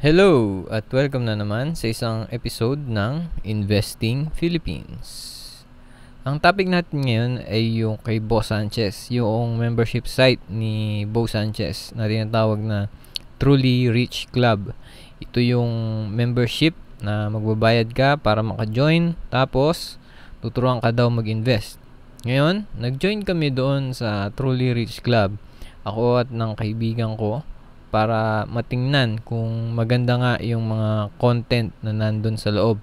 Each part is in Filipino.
Hello at welcome na naman sa isang episode ng Investing Philippines. Ang topic natin ngayon ay yung kay Bo Sanchez, yung membership site ni Bo Sanchez na tinatawag na Truly Rich Club. Ito yung membership na magbabayad ka para maka-join, tapos tuturuan ka daw mag-invest. Ngayon, nag-join kami doon sa Truly Rich Club, ako at ng kaibigan ko, para matingnan kung maganda nga yung mga content na nandun sa loob.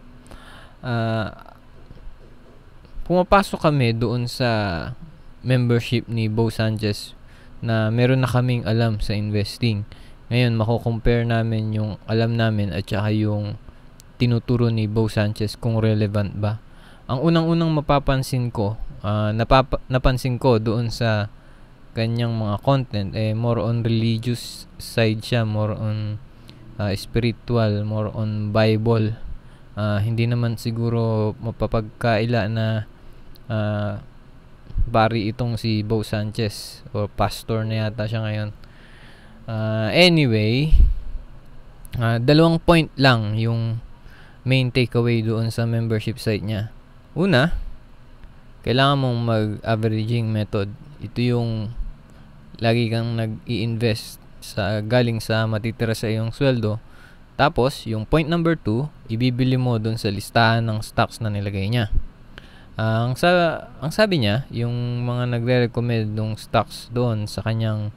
Pumapasok kami doon sa membership ni Bo Sanchez na meron na kaming alam sa investing. Ngayon, mako-compare namin yung alam namin at saka yung tinuturo ni Bo Sanchez kung relevant ba. Ang unang-unang napansin ko doon sa kanyang mga content, more on religious side siya, more on spiritual, more on Bible. Hindi naman siguro mapapagkaila na bari itong si Bo Sanchez, o pastor na yata siya ngayon. Anyway, dalawang point lang yung main takeaway doon sa membership site niya. Una, kailangan mong mag-averaging method. Ito yung lagi kang nag-i-invest galing sa matitira sa iyong sweldo. Tapos, yung point number 2, ibibili mo dun sa listahan ng stocks na nilagay niya. Ang sabi niya, yung mga nagre-recommend ng stocks doon sa kanyang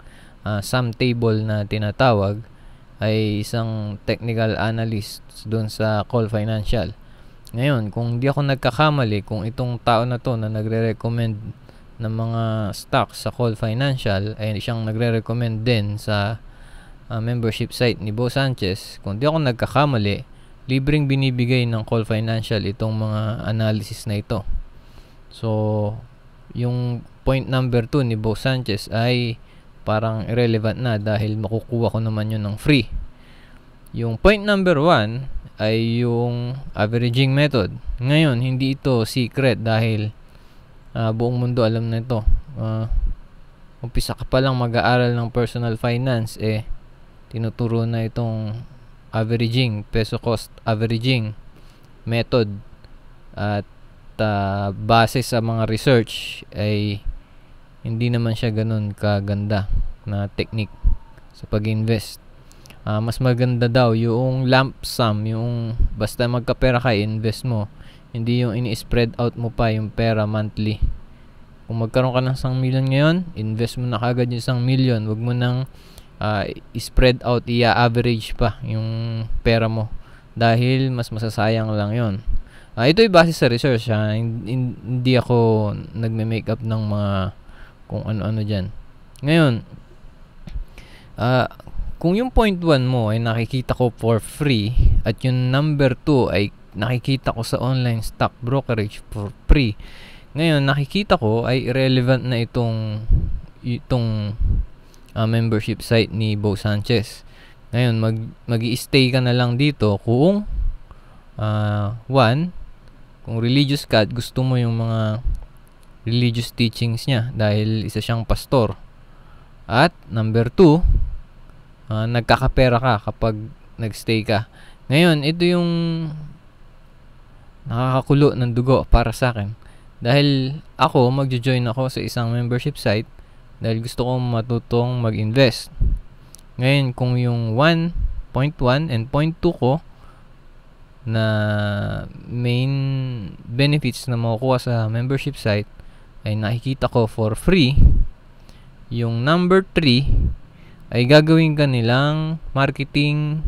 sum table na tinatawag ay isang technical analyst doon sa Call Financial. Ngayon, kung di ako nagkakamali, kung itong tao na to na nagre-recommend ng mga stocks sa Call Financial ay siyang nagre-recommend din sa membership site ni Bo Sanchez, kung di ako nagkakamali, libreng binibigay ng Call Financial itong mga analysis na ito. So, yung point number 2 ni Bo Sanchez ay parang irrelevant na dahil makukuha ko naman yun ng free. Yung point number 1 ay yung averaging method. Ngayon, hindi ito secret dahil buong mundo alam na ito. Umpisa ka pa lang mag-aaral ng personal finance, tinuturo na itong averaging, peso cost averaging method. At base sa mga research ay hindi naman siya ganun kaganda na technique sa pag-invest. Mas maganda daw yung lump sum, yung basta magkapera ka, invest mo. Hindi yung ini-spread out mo pa yung pera monthly. Kung magkaroon ka ng 1 million ngayon, invest mo na kagad yung 1 million. Huwag mo nang spread out, i-average pa yung pera mo. Dahil mas masasayang lang yon. Ito ay base sa research. Hindi ako nagme-make up ng mga kung ano-ano dyan. Ngayon, kung yung point 1 mo ay nakikita ko for free at yung number 2 ay nakikita ko sa online stock brokerage for free, ngayon nakikita ko ay irrelevant na itong membership site ni Bo Sanchez. Ngayon mag-i-stay ka na lang dito kung 1, kung religious ka at gusto mo yung mga religious teachings niya dahil isa siyang pastor. At number 2, nagkakapera ka kapag nagstay ka. Ngayon, ito yung nakakakulo ng dugo para sa akin. Dahil magjo-join ako sa isang membership site dahil gusto kong matutong mag-invest. Ngayon, kung yung 1.1 and 0.2 ko na main benefits na makukuha sa membership site ay nakikita ko for free, yung number 3 ay gagawin ka nilang marketing,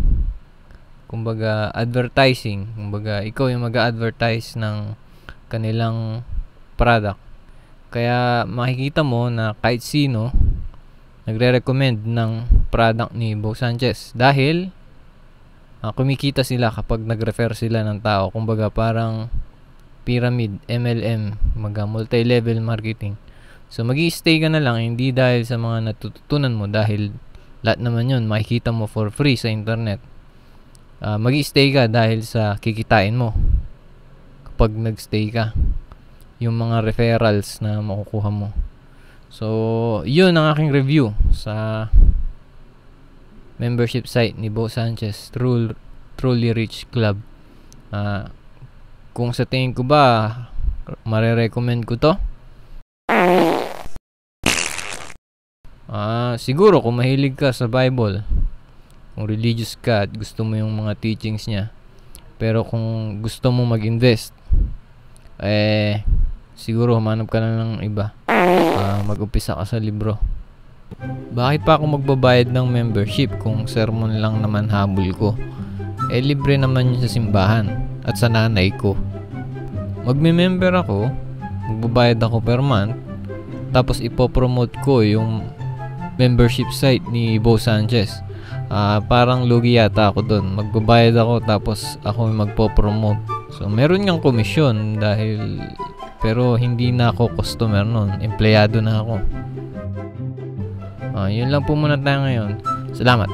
kumbaga advertising, kumbaga ikaw yung mag-a-advertise ng kanilang product. Kaya makikita mo na kahit sino nagre-recommend ng product ni Bo Sanchez dahil kumikita sila kapag nag-refer sila ng tao. Kumbaga parang pyramid, MLM, multi-level marketing. So magi-stay ka na lang, hindi dahil sa mga natututunan mo, dahil lahat naman yun makikita mo for free sa internet. Magi-stay ka dahil sa kikitain mo kapag nag-stay ka, yung mga referrals na makukuha mo. So yun ang aking review sa membership site ni Bo Sanchez, Truly Rich Club. Kung sa tingin ko ba mare-recommend ko to? Siguro kung mahilig ka sa Bible, kung religious ka at gusto mo yung mga teachings niya. Pero kung gusto mo mag-invest, siguro humanap ka na ng iba. Mag-umpisa ka sa libro. Bakit pa ako magbabayad ng membership kung sermon lang naman habol ko? Libre naman yun sa simbahan at sa nanay ko. Magme-member ako, magbabayad ako per month, tapos ipopromote ko yung membership site ni Bo Sanchez. Parang lugi yata ako doon. Magbabayad ako tapos ako yung magpo-promote. So meron ngang komisyon pero hindi na ako customer noon. Empleyado na ako. Yun lang po muna tayo ngayon. Salamat.